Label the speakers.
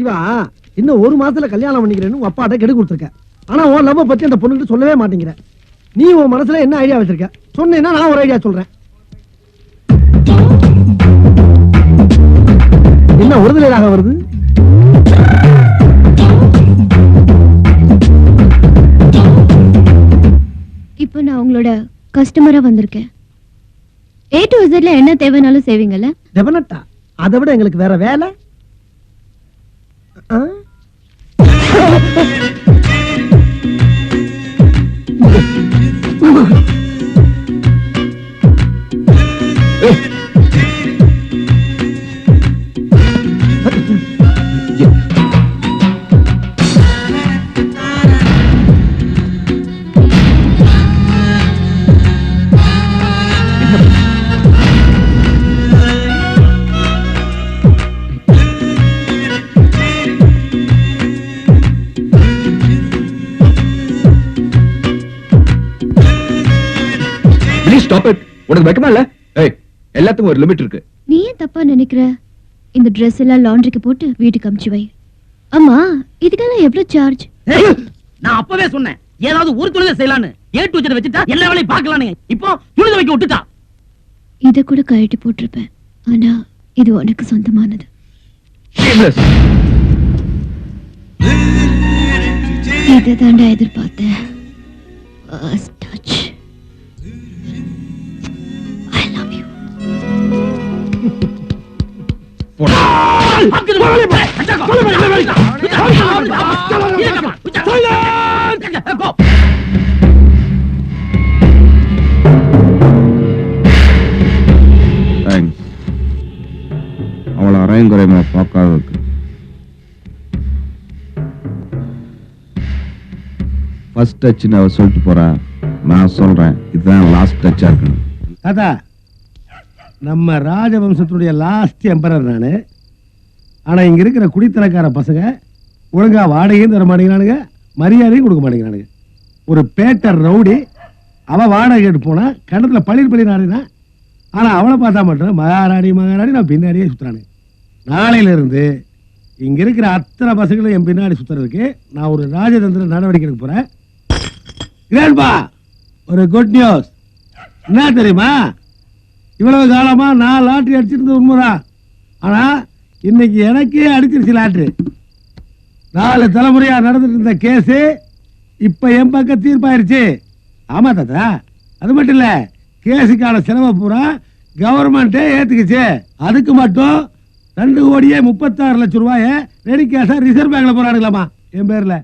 Speaker 1: இவா இன்னும் ஒரு மாசத்துல கல்யாணம் பண்ணிக்கிறேன்னு உங்க அப்பாட்ட கெடு கொடுத்துருக்க. ஆனா உன் லவ் பத்தி அந்த பொண்ணுகிட்ட சொல்லவே மாட்டேங்கிற. நீ உன் மனசுல என்ன ஐடியா வச்சிருக்க சொன்னேன்னா நான் ஒரு ஐடியா சொல்றேன். என்ன ஒருதலையாக வருது?
Speaker 2: இப்போ நான் உங்களோட கஸ்டமரா வந்திருக்கேன். A to Z என்ன தேவைனாலும் செய்வீங்கல்ல?
Speaker 1: டெபினட்டா. அதை விட எங்களுக்கு வேற வேலை.
Speaker 3: உனக்கு வெக்கமா இல்ல? எல்லாத்துக்கும் ஒரு லிமிட் இருக்கு.
Speaker 2: நீ ஏன் தப்பா நினைக்கிற? இந்த Dress எல்லாம் லாண்டரிக்கு போட்டு வீட்டுக்கு அனுப்பிச்சு வை. அம்மா இதுக்கெல்லாம் எவ்வளவு சார்ஜ்?
Speaker 4: நான் அப்பவே சொன்னேன் ஏதாவது ஒரு தொழிலை செய்யலான்னு. A to Z வச்சுட்டா எல்லா வேலையும் பார்க்கலான்னு. இப்போ துணி துவைக்க விட்டுட்டா.
Speaker 2: இத கூட கழட்டி போட்டிருப்பேன். ஆனா இது உனக்கு சொந்தமானது. இதை தாண்டா எதிர்பார்த்தேன். First touch.
Speaker 3: அவளை அரையும் குறையுமா பார்க்காததுக்கு. ஃபர்ஸ்ட் டச்னு அவ சொல்லிட்டு போறா. நான் சொல்றேன் இதுதான் லாஸ்ட் டச்சா இருக்கணும்.
Speaker 1: தாத்தா, நம்ம ராஜவம்சத்துடைய லாஸ்ட் எம்பரர் நானு. ஆனா இங்க இருக்கிற குடித்தனக்கார பசங்க ஒழுங்கா வாடகையும் தர மாட்டேங்கிறானுங்க, மரியாதையும் கொடுக்க மாட்டேங்கிறானுங்க. ஒரு பேட்டர் ரவுடி அவ வாடகை கேட்டு போனா கணத்துல பளிர் நாடினா. ஆனா அவளை பார்த்தா மட்டும் மகாராணி நான் பின்னாடியே சுத்துறானுங்க. நாளையில இருந்து இங்க இருக்கிற அத்தனை பசங்களும் என் பின்னாடி சுத்துறதுக்கு நான் ஒரு ராஜதந்திர நடவடிக்கை எடுக்க போறேன். கிராண்ட்பா, ஒரு குட் நியூஸ். என்ன தெரியுமா? இவ்வளவு காலமா நான் லாட்டரி அடிச்சிருந்தது உண்மைதான். ஆனா இன்னைக்கு எனக்கே அடிச்சிருச்சு லாட்டரி. 4 தலைமுறையா நடந்துட்டு இருந்த கேஸ் இப்ப என் பக்கம் தீர்ப்பாயிருச்சு. ஆமா தாத்தா, அது மட்டும் இல்ல, கேஸுக்கான செலவை பூரா கவர்மெண்டே ஏத்துக்குச்சு. அதுக்கு மட்டும் 2,36,00,000 ரூபாய ரெடி கேஷா ரிசர்வ் பேங்க்ல போறானுங்களாமா என் பேர்ல.